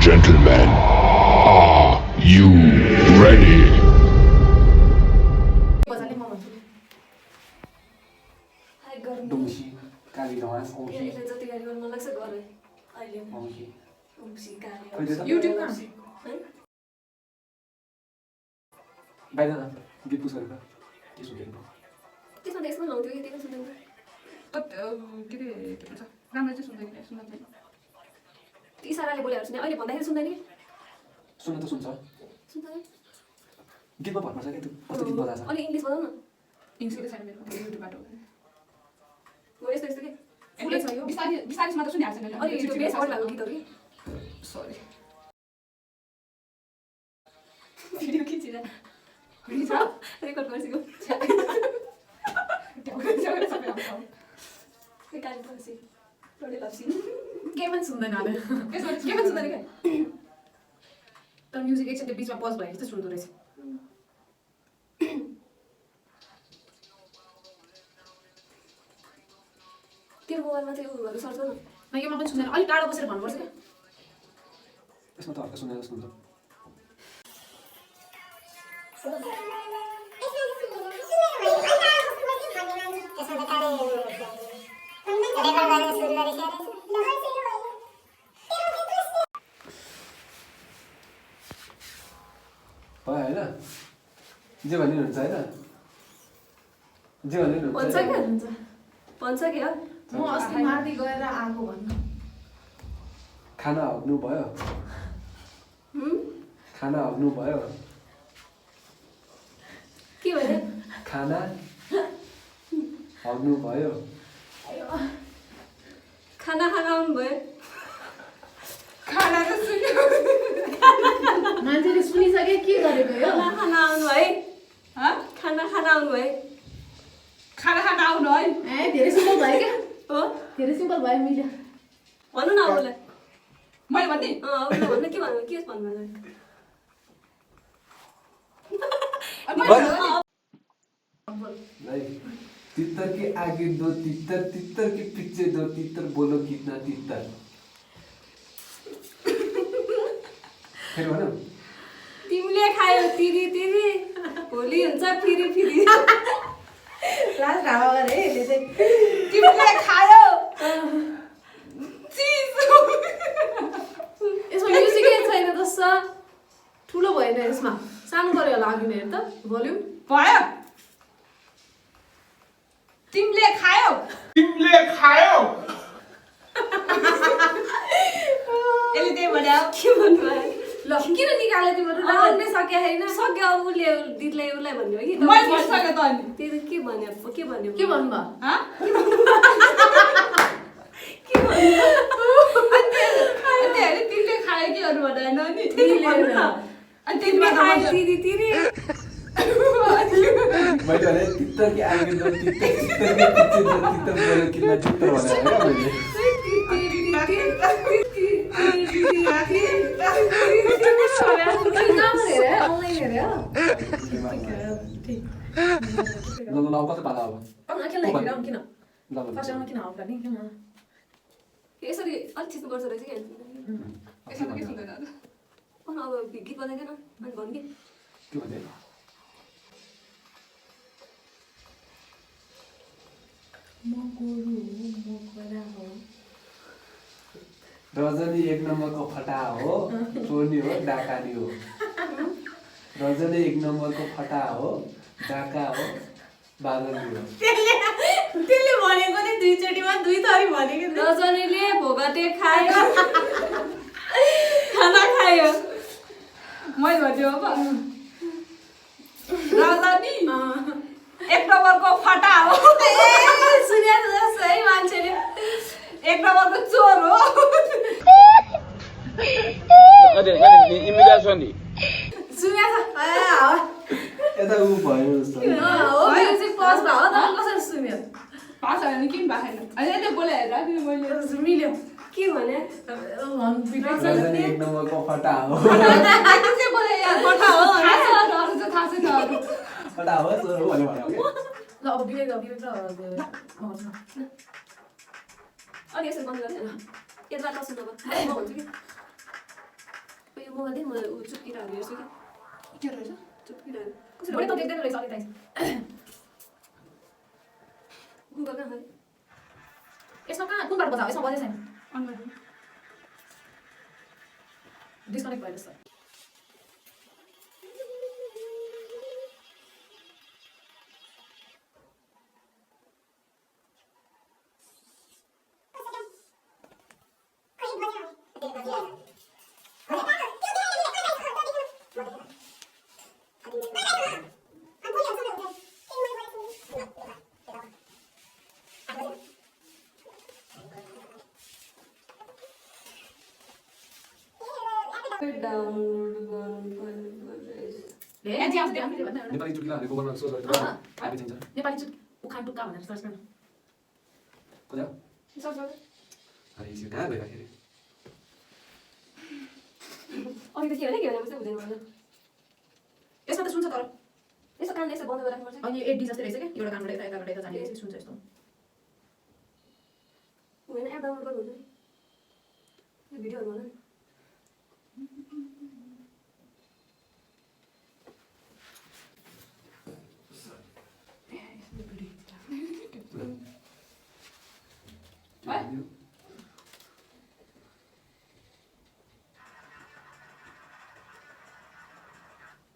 gentlemen, are you ready? बजाले म भन्छु high गर्नु डोसी काली ढाँस औँसी यसले जति गाडी गर्न मन लाग्छ गरे अहिले औँसी औँसी गाडी कहिले त युट्युब कहाँ है बाहिर न गीत पुस गरेर के सुनेको त्यसमा त यसमा लाउँथ्यो कि त्यही पनि सुन्दैन के भन्छ राम्रो चाहिँ सुन्दैन छैन ती इसाराले बोलेहरू सुने अहिले भन्दाखेरि सुन्दैन नि सुन्न त सुन्छ सुन्दैन गीतमा भन्नुपर्छ कि त्यो कस्तो गीत बजाएको छ अलि इङ्ग्लिस बनाउन इङ्ग्लिसको छैन मेरो युट्युबबाट हो यस्तो यस्तो के फुलै छ यो बिस्तारै बिस्तारै मात्र सुनिहाल्छ मैले अलि त्यो बेस भएको गीतहरू कि सरी भिडियो खिचेर हुन्छ रेकर्ड गरिसक्यो गाडी पर्सी रोडे लप्सी केही पनि सुन्दैन अब केही पनि सुन्दैन क्या तर म्युजिक एकछिन त्यो बिचमा पज भएको जस्तो सुन्दो रहेछ तेरो मोबाइलमा चाहिँ उयोहरू सर्च गर्नु योमा पनि सुन्दैन अलिक टाढो बसेर भन्नुपर्छ क्या यसमा त हल्का सुनेर जस्तो हुन्छ भयो होइन जे भनिरहन्छ होइन जे भन्छ भनिरहन्छ क्या भन्छ क्या म अस्ति मार्दी गएर आएको भन्नु खाना हग्नु भयो खाना हग्नु भयो के भने खाना हग्नु भयो खाना खाना आउनुभयो खाना त सुन्यो मान्छेले सुनिसके के गरेको यो खाना खाना आउनु है हँ खाना खाना आउनु है खाना खाना आउनु है ए धेरै सिम्पल भयो क्या हो धेरै सिम्पल भयो मिल्यो भन्नु न अरूलाई मैले भन्ने अरूलाई भन्नु के भन्नु के भन्नु नहीं तितर के आगे दो तितर तितर के पीछे दो तितर बोलो कितना तितर फिर भनौ तिमीले खायो तिरी तिरी भोलि हुन्छ फिरी फिरी लास्ट ढावा गरे यसले चाहिँ तिमीले खायो चिज यसमा म्युजिकै छैन जस्तो ठुलो भएन यसमा सानो गऱ्यो होला अघि हेर त भोल्युम भयो तिमीले खायो यसले त्यही भन्यो के भन्नु आयो ल किन निकाल्यो तिमीहरू लाउनै सके होइन सक्यो अब उसले दिदीलाई उसलाई भन्यो कि मैले भनिसकेँ त अनि त्यही त के भन्यो के भन्नुभयो के भन्नु अनि त्यही तिमीले खायो कि अरू भन्दैन नि तिमीले अनि तिमीले त्यति खायो तिरी तिरी मैले भने तितर के आगे दो तितर तितर के पीछे दो तितर बोलो कितना तितर भनेर मैले ल ल अब कस्तो पाला अब ल यसरी अलिक चिस्नु पर्छ रहेछ कि यसमा त के सुन्दैन अब गीत बजाइदिएन अनि भन्नु कि के भन्दै रजनी एक नम्बरको फटा हो चोर्नी हो डाकानी हो रजनी एक नम्बरको फटा हो डाका हो बागनी हो त्यसले भनेको नि दुईचोटिमा दुई थरी भनेको रजनीले भोगटे खायो खाना खायो मैले भन्यो अब रजनी एक नम्बरको फटा हो सुन्या जस्तो है मान्छेले एक नम्बरको चोर हो सुन्या यता ऊ भयो जस्तो हो म्युजिक पज भयो त कसरी सुन्यो पास होइन किन बाखेन अहिले बोले हेर मैले मिल्यो के भने रजनी एक नम्बरको फटा हो के बोले यार फटा हो अरू चाहिँ थाहा छैन अरू फटा हो चोर हो भन्यो भने ल अब विवेक र अनि यसरी बन्द गर्दैन यता नसुन्नु अब म भन्छु कि मोबाइल दे म चुपकिराहरू हेर्छु के रहेछ चुपकिराहरू कसरी त देख्दैन रहेछ अलिक गुगल कहाँ है यसमा कहाँ कुन बाटो बजाऊ यसमा बजे छैन डिस्कनेक्ट भयो जस्तो डाउनलोड गर्नुपर्ने रहेछ ले एन्टी आउँछ हामीले भन्दा एउटा नेपाली चुटकीलाई गोबरमा सर्च अँ, गरेर अँ। आइपी चाहिन्छ नेपाली चुट उखान टुक्का भनेर सर्च गर्नु खोज्या सर्च गर अरे यो कहाँ गइराखेको अघि त के भने के भने बुझ्दै हुँदैन यसमा त सुन्छ तर यसो कान यसो बन्द गरेर राख्नुपर्छ अनि 8D जस्तै रहेछ के एउटा कानबाट यताबाट यता जाने रहेछ सुन्छ यस्तो होइन एप डाउनलोड गर्नु हुन्छ नि यो भिडियोहरू होला नि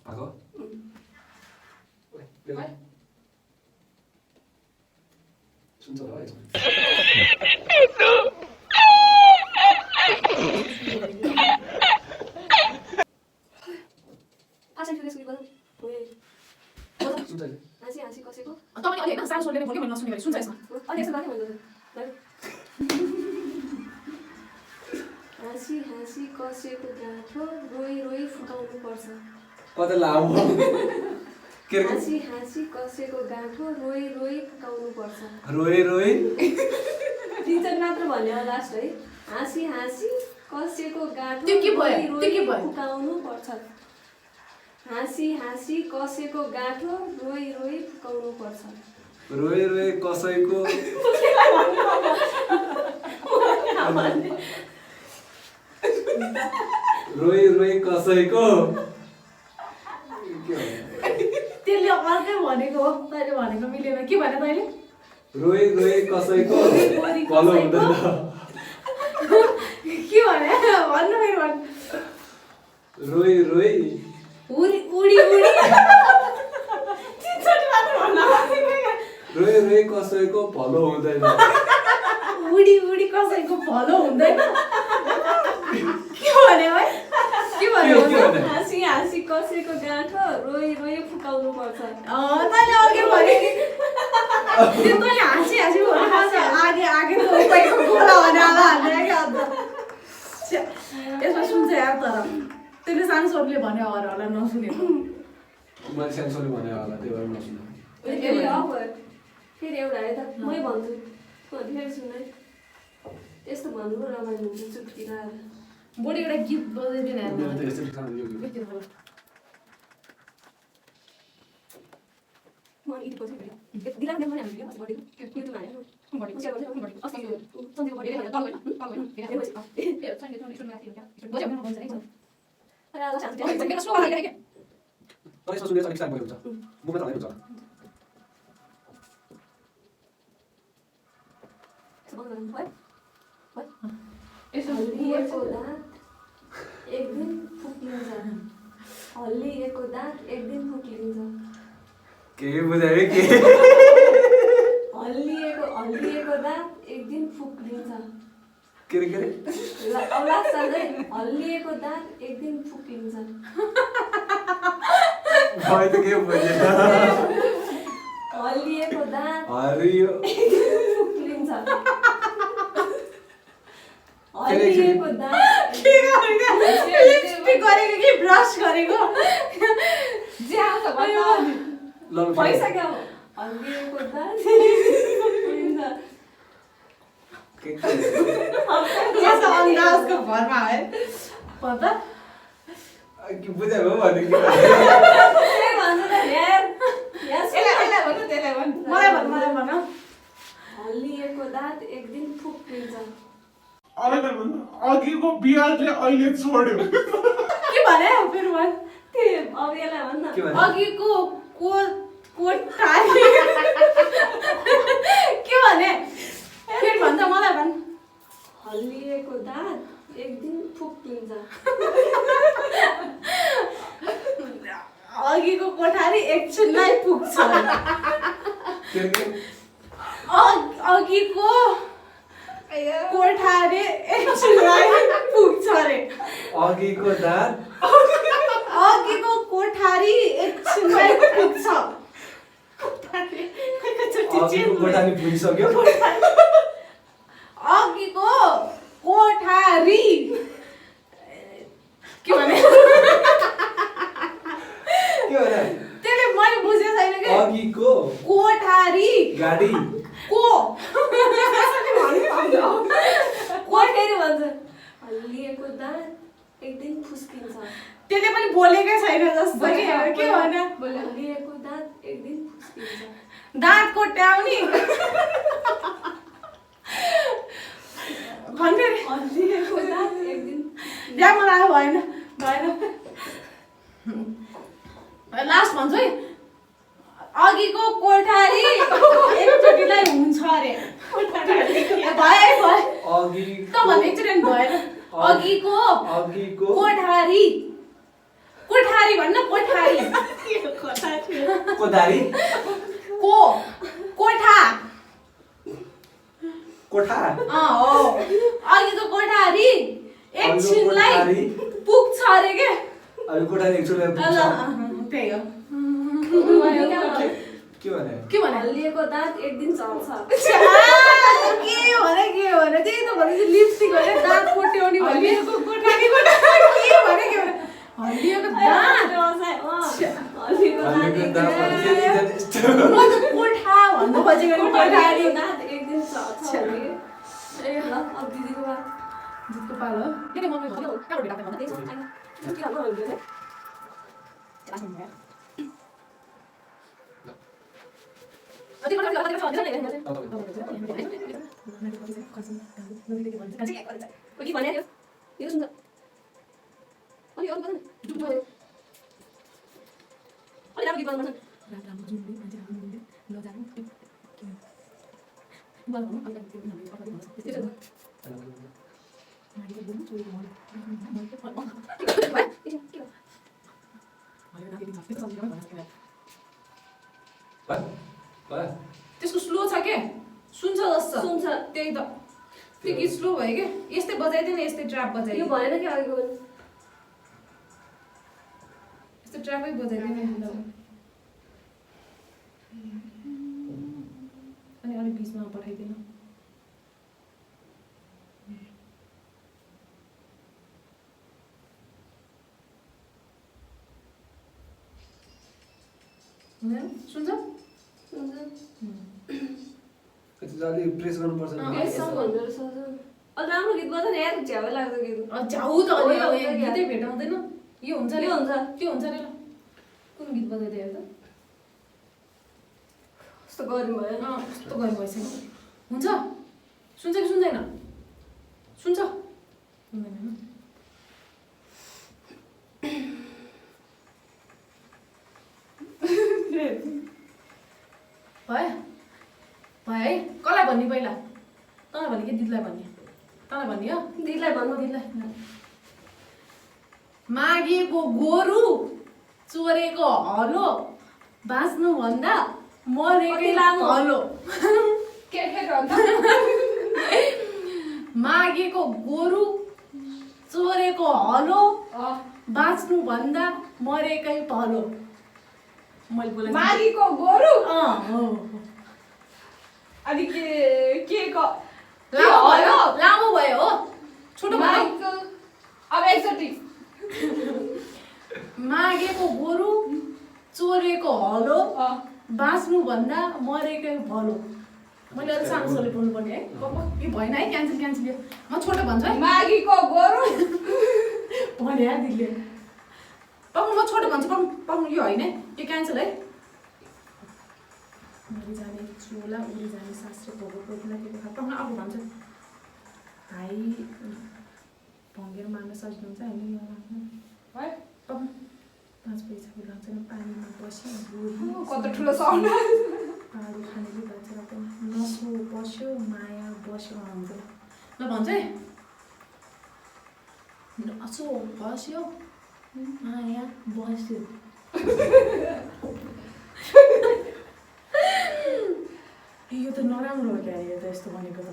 भएको सुन्छ होला है फास्ट एन्ड फ्युरियस गीत बजाऊ सुन्छ अहिले हाँसी हाँसी कसैको तपाईले अलि हैन सानो स्वरले बोल्के मैले नसुने गरे सुन्छ यसमा अनि यसो गाने भन्नु हाँसी हाँसी कसैको गाँठो रोई रोई फुकाउनु पर्छ कता लामो के रे हाँसी हाँसी कसैको गाँठो रोई रोई फुकाउनु पर्छ रोए रोए टिचर मात्र भन्यो लास्ट है हाँसी हाँसी कसैको गाँठो त्यो के भयो? रोई त्यो रोई के भयो? फुकाउनु पर्छ हाँसी हाँसी कसैको गाँठो रोई रोई फुकाउनु पर्छ रोए रोए कसैको रोए रोए कसैको के हो त्यसले अर्कै भनेको हो तैले भनेको मिलेन के भने तैले रोए रोए कसैको भलो हुँदैन के भने भन्नु मेरो भन् रोए रोए उडी उडी उडी चिचोटी मात्र भन्न रोए रोए कसैको भलो हुँदैन उडी उडी कसैको भलो हुँदैन के भन्यो है के भन्यो हाँसी हाँसी कसैको गाँठो रोई रोई फुकाउनु पर्छ तैले अर्कै भन्यो कि त्यो तैले हाँसी हाँसी भन्नु आगे आगे त उपैको गोला भने आला हाल्ने क्या अन्त यसमा सुन्छ यार तर त्यसले सानो स्वरले भन्यो होला नसुनेको मैले सेन्सरले भने होला त्यही भएर नसुने फेरि एउटा है त मै भन्छु फेरि सुन्नु यस्तो भन्नु पो रमाइलो हुन्छ चुटकिला बढी एउटा गीत बजाइदिनु यार मेरो त यस्तै ठिक छ यो गीत। म इति पछि दिलाम देम पनि हामी भिडियो बढी युट्युबमा हाल्यो बढी सेयर गर्छु बढी अस्ति यो सन्जय बढी तल गयो ए सन्जय सुन्नु माथि क्या बजाउनु मन छ नि अरे आज शान्ति मेरो स्लो हालिरहेको के तर यसमा सुनेर अलिक टाइम भयो हुन्छ मुखमा त हालै हुन्छ यसो बन्द गर्नु भयो यसो हल्लिएको दाँत एक दिन फुक्लिन्छ हल्लिएको दाँत एक दिन फुक्लिन्छ के बुझायो के हल्लिएको दाँत एक दिन फुक्लिन्छ के रे लास्ट है हल्लिएको दाँत एक दिन फुक्लिन्छ भयो त के बुझ्यो हल्लिएको दाँत हरियो फुक्लिन्छ हल्लिएको दाँत लिपस्टिक गरेको कि ब्रस गरेको जे आउँछ भन्नु लङ भइसक्यो हल्लिएको दाँत फुक्लिन्छ यस्तो अन्दाजको भरमा है पता के बुझायो भने के के भन्छ त यार यसलाई भन्नु त्यसलाई भन्नु मलाई भन हल्लिएको दाँत एक दिन फुक्लिन्छ अघिको बिहारले अहिले छोड्यो के भने फेरि भन् अब यसलाई भन्न के भने अघिको कोठारी के भने फेरि भन्छ मलाई भन् हल्लिएको दाँत एक दिन फुक्किन्छ अघिको कोठारी एकछिनलाई पुग्छ अघिको कोठारी एकछिनलाई पुग्छ अरे अघिको दाँत अघिको कोठारी एकछिनलाई पुग्छ अघिको कोठारी पुगिसक्यो अघिको कोठारी के भने त्यसले मैले बुझेको छैन कि अघिको कोठारी गाडी को कोठेरी भन्छ हल्लिएको दाँत एक दिन फुस्किन्छ त्यसले पनि बोलेकै छैन जस्तो कि के भने हल्लिएको दाँत एक दिन फुस्किन्छ दाँत कोट्याउने भन्ने हल्लिएको दाँत एक दिन यहाँ मलाई भएन लास्ट भन्छु है अघिको कोठारी एकचोटिलाई हुन्छ अरे भयो अघि त भन्ने एकचोटि भएन अघिको कोठारी कोठारी भन्न कोठारी कोठारी कोठा कोठा हो अघिको कोठारी एकछिनलाई पुग्छ अरे के अघि कोठारी एकछिनलाई पुग्छ त्यही हो के भने हल्लिएको दाँत एक दिन चल्छ के भने त्यही त भने लिपस्टिक भने दाँत कोट्याउने हल्लिएको कोठारी के भने हल्लिएको दाँत हल्लिएको दाँत म त कोठा भन्नु खोजेको नि कोठारी दाँत एक दिन चल्छ ए ल अब दिदीको बात जितको पाल हो के मम्मी भन्नु कहाँ भेटा भन्नु के राम्रो हल्लियो अति के भने यो सुन्छ अलि अरू गर्नु अलि राम्रो गीत गाउनु त्यसको स्लो छ के सुन्छ जस्तो सुन्छ त्यही त त्यो गीत स्लो भयो के यस्तै बजाइदिने यस्तै ट्र्याप बजाइदिने यो भनेन के अघिको यस्तो ट्र्यापै बजाइदिने अनि अलिक बिचमा पठाइदिनु सुन्छ अलि प्रेस गर्नुपर्छ राम्रो गीत बजाउन यार झ्याउ लाग्दो गीत झ्याउ त गीतै भेटाउँदैन यो हुन्छ नि हुन्छ त्यो हुन्छ नि ल कुन गीत बजाइदियो त कस्तो गर्नु भयो कस्तो गर्नु भइसक्यो हुन्छ सुन्छ कि सुन्दैन सुन्छ सुन्दैन भयो भयो है कसलाई भन्ने पहिला तँलाई भन्ने कि दिदीलाई भन्ने तँलाई भन्ने हो दिदीलाई भन्नु दिदीलाई मागेको गोरु चोरेको हलो बाँच्नुभन्दा मरेकै हलो के मागेको गोरु चोरेको हलो बाँच्नुभन्दा मरेकै भलो मैले बोले मागेको गोरु हो अनि के लामो भयो हो छोटो भयो अब एकचोटि मागेको गोरु चोरेको हलो बाँच्नुभन्दा मरेकै भलो मैले अलिक सानोले बोल्नु पर्ने है यो भएन है क्यान्सल यो म छोटो भन्छु है मागेको गोरु भने है दिदीले पाउनु म छोटो भन्छु पाउनु यो होइन है यो क्यान्सल है मरि जाने चोला उडी जाने शास्त्र भोगो कोहीलाई के खा पाउनु अब भन्छ भाइ भङ्गेर मार्न सजिनुहुन्छ होइन 5 पैसाको लाग्छ पानीमा बसी बुढी कति ठुलो साउन्ड पानी खानेले भन्छ नसो बस्यो माया बस्यो हुन्छ ल भन्छ है नसो बस्यो माया बस्यो यो त नराम्रो हो क्या यो त यस्तो भनेको त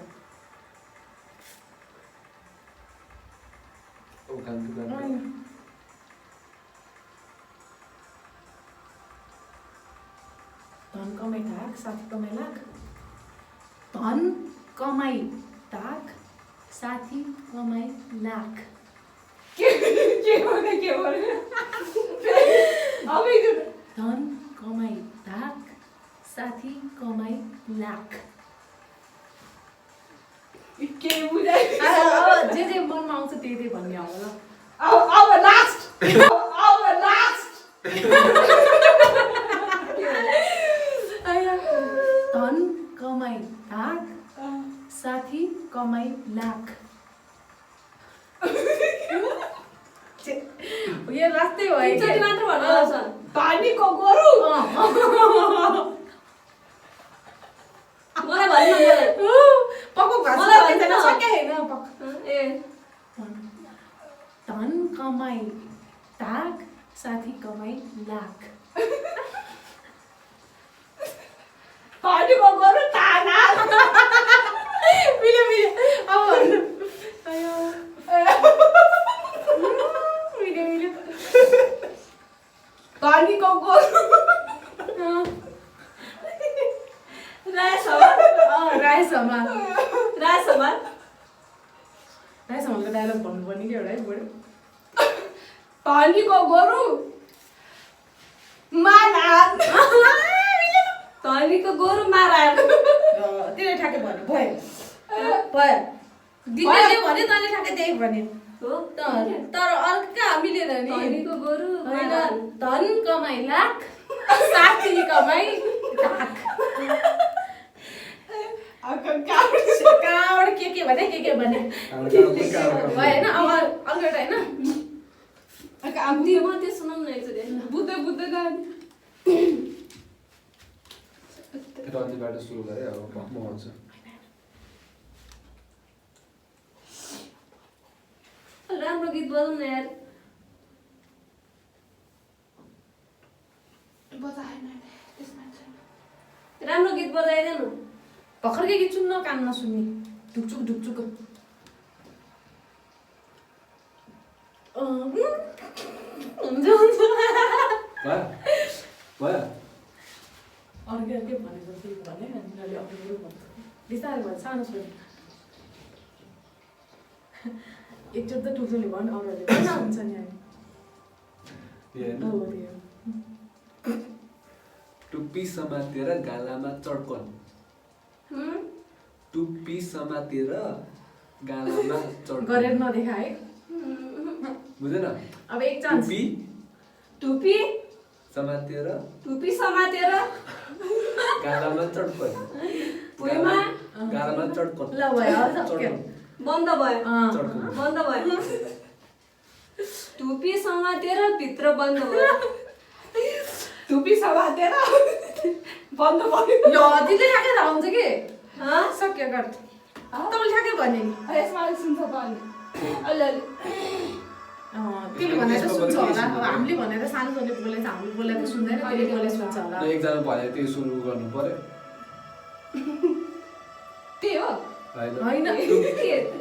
धन कमाई ताक साथी कमाई लाख धन कमाई ताक साथी कमाई लाख के भने अब धन कमाई ताक साथी कमाई लाख के बुझाइ अब जे मनमा आउँछ त्यही भन्ने हो ल अब लास्ट धन कमाई ताक साथी कमाई लाख यो लास्टै हो एकचोटि मात्र भन्नु पानीको गोरु मलाई भन्नु पक्को मलाई भाषा भन्दैन। सके हैन ए धन कमाई ताक साथी कमाई लाख पानीको गोरु ताना मिल्यो अब भन्नु आयो मिल्यो पानीको गोरु राय समान रायसम्मको डायलग भन्नुपर्ने कि एउटा है बढी पानीको गोरु मारान पानीको गोरु मारान त्यसले ठ्याक्कै भन्यो भयो दिदीले भन्यो तैँले ठ्याक्कै त्यही भन्यो हो तर अर्का मिलेन नि पानीको गोरु होइन मारान धन कमाई लाख साथी कमाई लाख कहाँबाट के भने भयो होइन अब अर्को एउटा होइन अब त्यो मात्रै सुनाउँ न एकचोटि बुझ्दै जाने रन्जीबाट सुरु गरेँ अब म आउँछु राम्रो गीत बजाउँ न यार राम्रो गीत बजाइदेऊ न भर्खरकै गीत सुन्न कान नसुन्ने ढुकचुक हुन्छ भयो अर्कै भनेको त्यही भने उनीहरूले अरू भन्छ बिस्तारै भन्छ सानो छोरी एकचोटि त ठुल्ठुली भन् अरूहरूले पनि हुन्छ नि अहिले टुप्पी समातेर गालामा चड्कन टुप्पी समातेर गालामा चड्कन गरेर नदेखा है बुझेन अब एक चान्स टुपी समातेर गालामा चड्कन भुइँमा गालामा चड्कन ल भयो सक्यो बन्द भयो चड्कन टुपी समातेर भित्र बन्द भयो टुपी समातेर बन्द भयो ल दिदीले ठ्याक्कै थाहा हुन्छ कि सक्यो गर तपाईँले ठ्याक्कै भन्यो नि यसमा सुन्छ त अलि त्यसले भनेर सुन्छ होला अब हामीले भनेर सानो छोरीले बोलेको हामीले बोलेको सुन्दैन त्यसले बोले सुन्छ होला एकजना भने त्यो सुरु गर्नु पर्यो त्यही हो होइन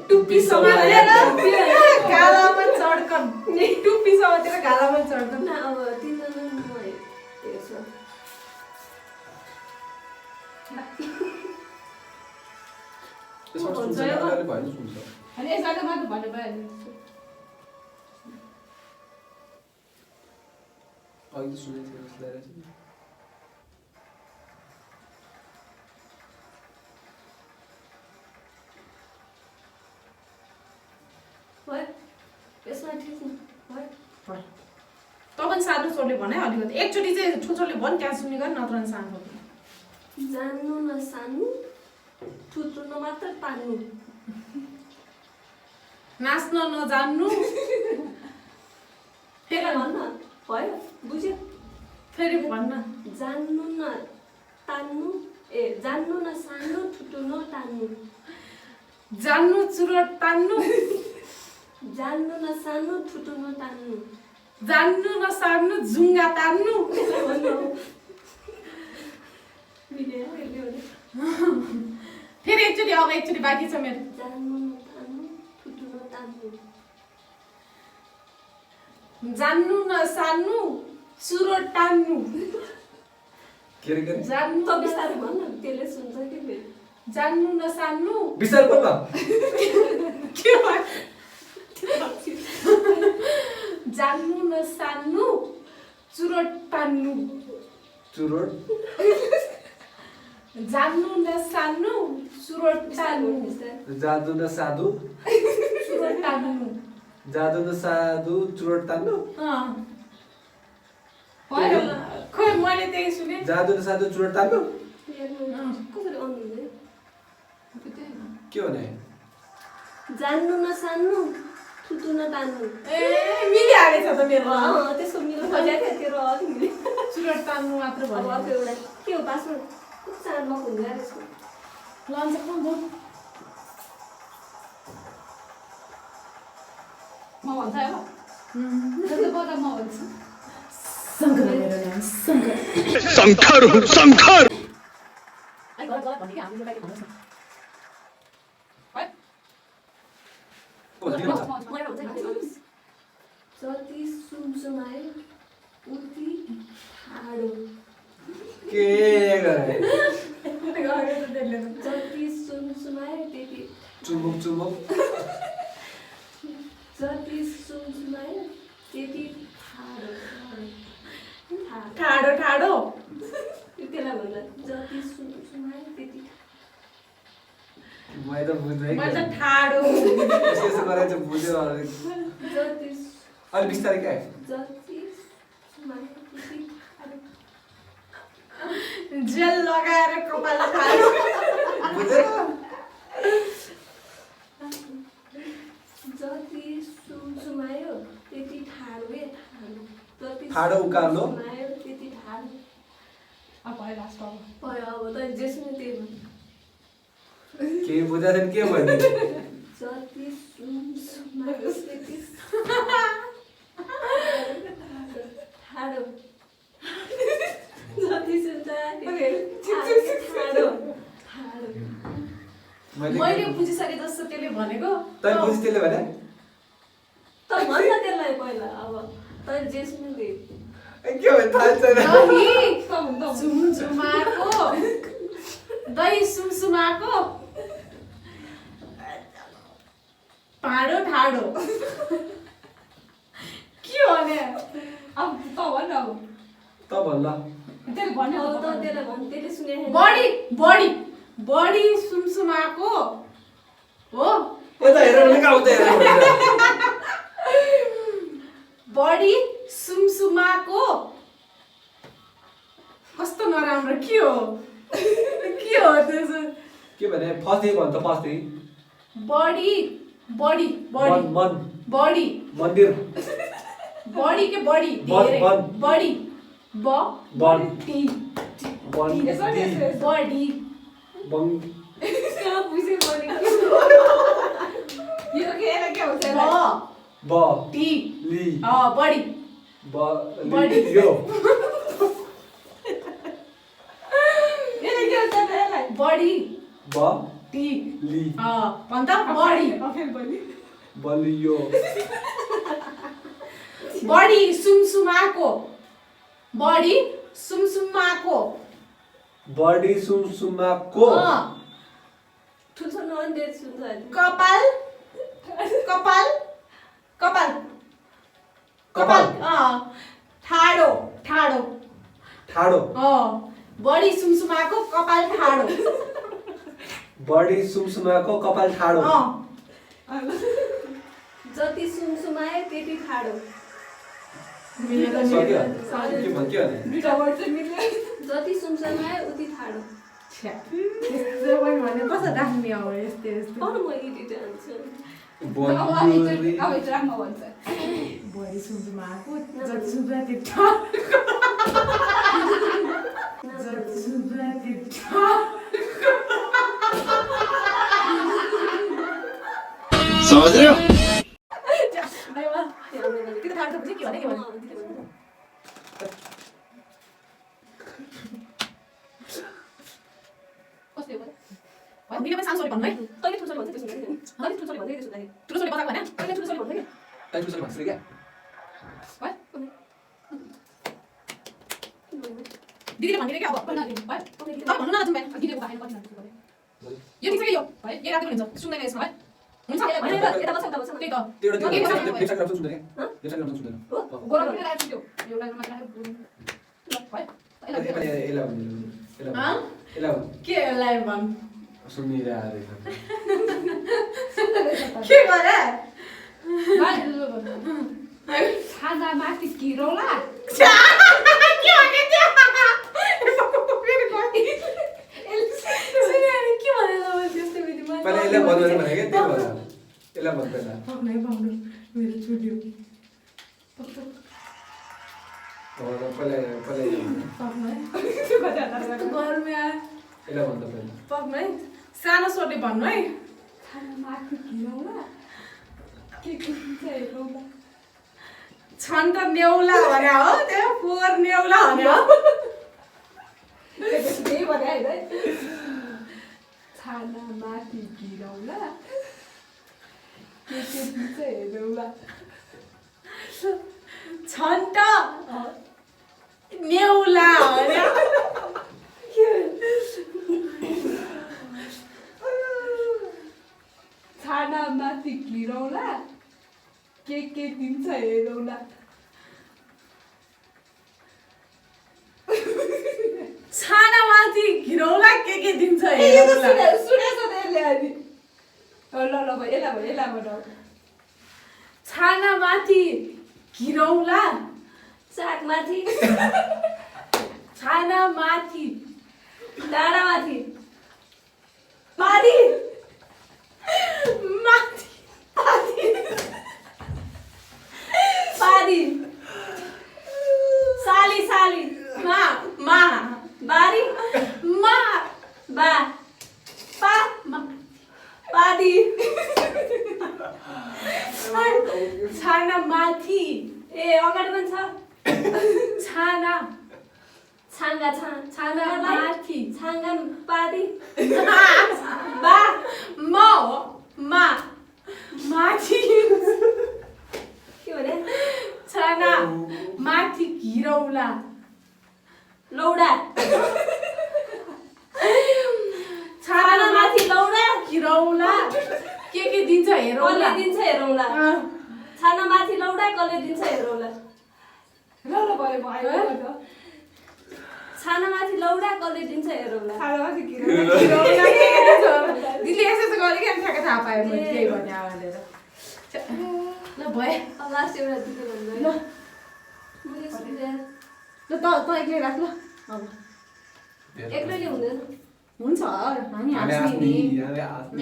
टुप्पी समातेर गालामा चड्कन टुप्पी समातेर गालामा चड्कन अब तिनजना म हेर्छु त्यसमा सुन्छ नि भयो सुन्छ अनि यसबाट मात्र भन्नु भयो अहिले सुनेको थियो जस्तो लागेको यसमा ठिक त पनि सानो छोरीले भने अलिकति एकचोटि चाहिँ ठुल्छोले भन् त्यहाँ सुन्ने गरी नत्र सानो जान्नु न सानो थुत्रुन मात्र पार्नु नाच्न नजान्नु फेरि भन्न जान्नु न तान्नु जान्नु न सानो ठुटो न तान्नु जान्नु चुरोट तान्नु जान्नु न सानो ठुटो न तान्नु जान्नु नसार्नु जुङ्गा तान्नु फेरि एकचोटि अब एकचोटि बाँकी छ मेरो जान्नु न तान्नु ठुटो न तान्नु जान्नु नसार्नु चुरोट तान्नु के रे जान्नु त बिस्तारै भन न त्यसले सुन्छ कि फेरि जान्नु नसार्नु बिस्तारै बोल न के भयो जान्नु नसार्नु चुरोट तान्नु चुरोट जान्नु नसार्नु चुरोट तान्नु जादु न साधु चुरोट तान्नु जादु न साधु चुरोट तान्नु खोइ मैले त्यही सुने जादु न साधु चुरोट तान्नु कसरी अन्नु के भने जान्नु न सान्नु ठुटो न तान्नु ए मिलिहालेछ त मेरो त्यसको मिल्नु खोजेको थियो तेरो अलिक मिल्यो चुरोट तान्नु मात्र अब भयो अर्को एउटा के हो पासवर्ड कस्तो सानो लक हुँदो रहेछ लन्छ कोन हो म भन्छ अब जस्तो बता म भन्छु शङ्कर मेरो नाम शङ्कर शङ्कर हुँ शङ्कर आई गलत गलत भन्ने कि हामीले बाइक भन्नुहोस् न जति सुमसुमायो उति ठाडो के गरे जति सुमसुमायो त्यति चुमुक चुमुक जति सुमसुमायो त्यति ठाडो ठाडो ठाडो त्यसलाई भन्दा जति सुमसुमायो त्यति मैले त बुझ्दै मैले त ठाडो यसो गरेर चाहिँ बुझ्यो जति अलि बिस्तारै क्या जति सुमायो त्यति ठाडो जेल लगाएर कपाल ठाडो बुझेन जति सुमसुमायो त्यति ठाडो जति ठाडो उकालो सुमसुमायो त्यति ठाडो अब भयो लास्ट अब भयो अब त जेसमा त्यही भयो के बुझाएन के भन्ने जति सुमसुमायो त्यति ठाडो जति सुमसुमायो त्यति ठाडो ठाडो मैले बुझिसके जस्तो त्यसले भनेको तै बुझ त्यसले भने त भन् न त्यसलाई पहिला अब तैँले जेसमा दे के भयो थाहा छैन दही झुमझुमाको दही सुमसुमाको ठाडो ठाडो के भने अब त भन अब त भन्न त्यसले भन्यो अब त त्यसलाई भन् त्यसले सुने बडी बडी बडी सुमसुमाको हो यता हेर भने कहाँ उता हेर बडी सुमसुमाको कस्तो नराम्रो के हो त्यसो के भने फस्दै भन्छ फस्दै बडी बडी बडी मन मन बडी मन्दिर बडी के बडी बन, धेरै बन। बडी ब बन। टी बन बडी बङ कहाँ बुझे भने यो के हुन्छ ब ब टी ली बडी ब बडी। ली यो यसले के हुन्छ यसलाई बडी ब टी ली भन्छ बडी बलियो बडी सुमसुमाको बडी सुमसुमाको बडी सुमसुमाको ठुल्छो नअन्देर सुन्छ कपाल कपाल कपाल कपाल ठाडो ठाडो ठाडो बडी सुमसुमाको कपाल ठाडो बडी सुमसुमाको कपाल ठाडो जति सुमसुमायो त्यति ठाडो सक्यो के भन्थ्यो भने जति सुमसुमायो उति ठाडो भने कसो राख्ने अब यस्तो यस्तो अरू म इडिट हाल्छु बन्योरी बडी सुमसुमाको जति सुमसुमा त्यो ठाडो समझ रहे हो किती थाहा छ के भने के भने कस्तो हो दिदीले सानो छोरी भन्नु है तैँले ठुलो छोरी भन्छ त्यसो भने तैँले ठुलो छोरी भन्दै त्यसो भने ठुलो छोरी बताएको भने तैँले ठुलो छोरी भन्दै टाइम कसरी भन्छ क्या दिदीले भनिदियो कि अब तपाईँ भन्नु न जुम्बा दिदीले बाहिर कति नदिनु यो ठिक छ कि यो है यो राति हुन्छ सुन्दैन यसमा है हुन्छ यता बस त्यही त त्यो एउटा लेक्चर ग्राफ सुन्दैन क्या लेक्चर ग्राफ सुन्दैन गोरा पनि राख्छु त्यो एउटा मात्र राख्छु है एला के यसलाई भन् सुनिरहेको के गरे खाजा माथि किरौला के भने त्यो फेरि गए सुनेर के भने ल त्यस्तो बित्थामा पहिला एला भन्नु भने के त्यो भन्छ एला भन्दैन पक्नै पाउनु मेरो छुट्यो पहिला पक्नै त्यो कता घरमा एला भन्दा पहिला पक्नै सानो सोटे भन्नु है खाजा माथि किरौला के हुन्छ हेरौला छन् त नेउला भने हो त्यो फोर नेउला भने हो त्यही भने हैन छाना माथि किरौला के हुन्छ हेरौला छन् त नेउला भने छाना माथि किरौला के दिन्छ हेरौला छाना माथि घिरौला के दिन्छ हेरौला सुनेछ त यसले अनि ल भयो यसलाई बनाऊ छाना माथि घिरौला साग माथि छाना माथि डाँडा माथि माथि माथि पादी साली मा बारी मा बा पा पादी छाना माथि ए अगाडि पनि छ छाना छाङ्गा छाङ्गा माथि छाङ्गा पादी बा मा माथि के भने छाना माथि घिरौला लौडा छाना माथि लौडा घिरौला के दिन्छ कसले हेरौला दिन्छ हेरौला छाना माथि लौडा कसले दिन्छ हेरौला ल भयो छाना माथि लौडा कसले दिन्छ हेरौला छाना माथि घिरौला के दिन्छ दिदीले यसो गरे के ठ्याक्कै थाहा पायो मैले त्यही भने भनेर ल भयो अब लास्ट एउटा दिदे भन्नु ल मैले सुने ल त एक्लै राख ल अब एक्लैले हुँदैन हुन्छ हामी हाँस्ने नि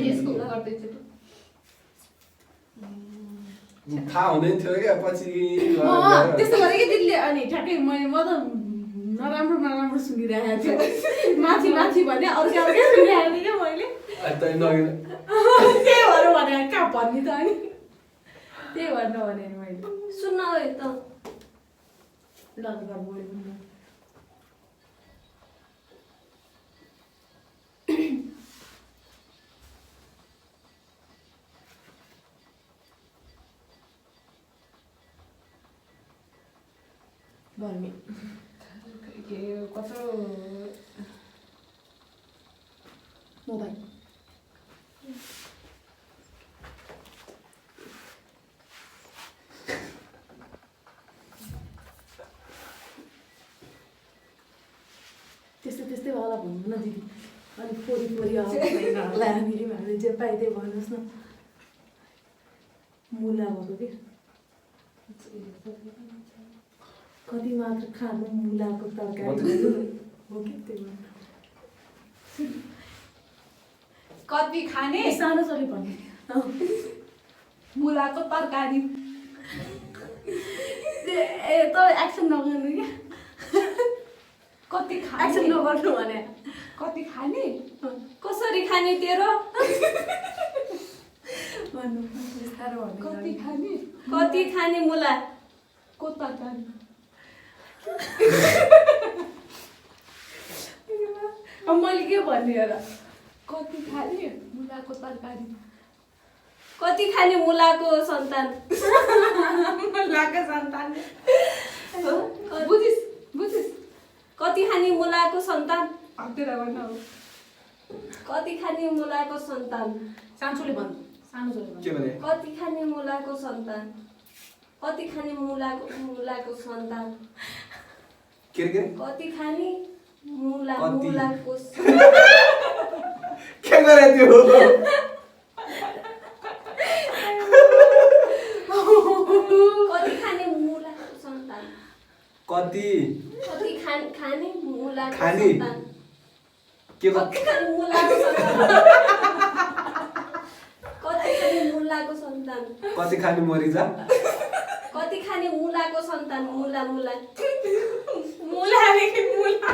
यसको कुरा गर्दैछु थाहा हुँदैन थियो क्या पछि त्यस्तो गरे कि दिदीले अनि ठ्याक्कै म त नराम्रो सुनिरहेको थिएँ माथि भने अर्कै सुनिरहेको थिएँ क्या मैले त्यही भएर भने कहाँ भन्ने त अनि त्यही भएर नभने नि मैले सुन्न त ल बोल्नु भन्ने के कत्रो मोबाइल त्यस्तै वाला भन्नु न दिदी अलिक फोरी होला हामीले जे पाए त्यही भन्नुहोस् न मुला भएको कि कति मात्र खानु मुलाको तरकारी हो कि त्यही भन्नु कति खाने सानो छोरी भन्ने मुलाको तरकारी ए त एक्सन नगर्नु क्या कति एक्सन खाने नगर्नु भने कति खाने कसरी खाने तेरो भन्नु बिस्तारो भन्नु कति खाने कति खाने मुला को तरकारी अब मैले के भन्ने र कति खाने मुलाको तरकारी कति खाने मुलाको सन्तान मुलाको सन्तान बुझिस बुझिस कति खाने मुलाको सन्तान हटेर गर्न हो कति खाने मुलाको सन्तान सान्छोले भन्नु सानो छोले के भने कति खाने मुलाको सन्तान कति खाने मुलाको सन्तान के कति खाने मुला कति? मुलाको के गरे त्यो कति खाने मुलाको सन्तान कति कति खाने मुलाको खाने? सन्तान के कति खाने मुलाको सन्तान कति खाने मुलाको सन्तान कति खाने मरिजा कति खाने मुलाको सन्तान मुला मुला मुलादेखि मुला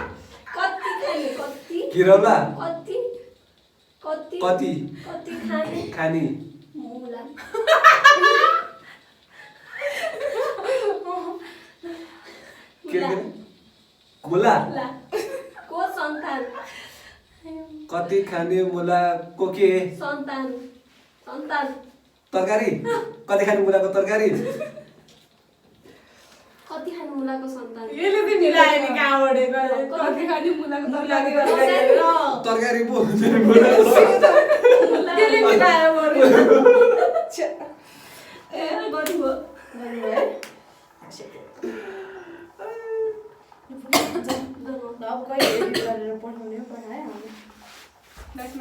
कति खाने कति किरौला कति कति कति कति खाने खाने मुला के गरे मुला मुला को सन्तान कति खाने मुलाको के सन्तान सन्तान तरकारी कति खाने मुलाको तरकारी कति खाने मुलाको सन्तान यसले चाहिँ मिलायो नि कहाँबाट कति खाने मुलाको मुलाको तरकारी तरकारी पो हुन्छ नि मुलाको। त्यसले मिलायो बरु ए गर्नुभयो है अब कहिले गरेर पठाउने पठायो नेक्स्ट